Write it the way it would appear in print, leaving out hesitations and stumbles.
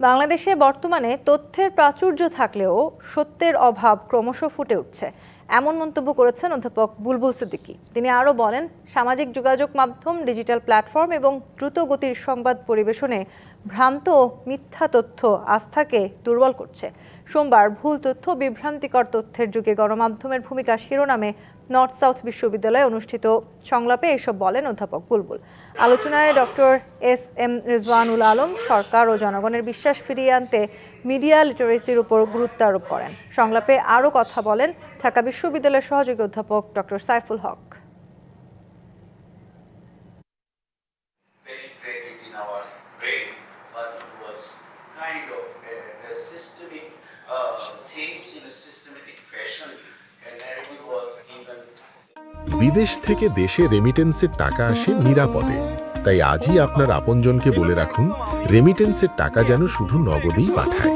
বাংলাদেশে বর্তমানে তথ্যের প্রাচুর্য থাকলেও সত্যের অভাব ক্রমশ ফুটে উঠছে, এমন মন্তব্য করেছেন অধ্যাপক বুলবুল সিদ্দিকী। তিনি আরও বলেন, সামাজিক যোগাযোগ মাধ্যম, ডিজিটাল প্ল্যাটফর্ম এবং দ্রুত গতির সংবাদ পরিবেশনে ভ্রান্ত ও মিথ্যা তথ্য আস্থাকে দুর্বল করছে। সোমবার ভুল তথ্য, বিভ্রান্তিকর তথ্যের যুগে গণমাধ্যমের ভূমিকা শিরোনামে নর্থ সাউথ বিশ্ববিদ্যালয়ে অনুষ্ঠিত সংলাপে এসব বলেন অধ্যাপক বুলবুল। আলোচনায় ডক্টর এস.এম. রিজওয়ানুল আলম সরকার ও জনগণের বিশ্বাস ফিরিয়ে আনতে মিডিয়া লিটারেসির উপর গুরুত্ব আরোপ করেন। সংলাপে আরও কথা বলেন ঢাকা বিশ্ববিদ্যালয়ের সহযোগী অধ্যাপক ডক্টর সাইফুল হক। বিদেশ থেকে দেশে রেমিটেন্সের টাকা আসে নিরাপদে। তাই আজই আপনার আপনজনকে বলে রাখুন, রেমিটেন্সের টাকা যেন শুধু নগদেই পাঠায়।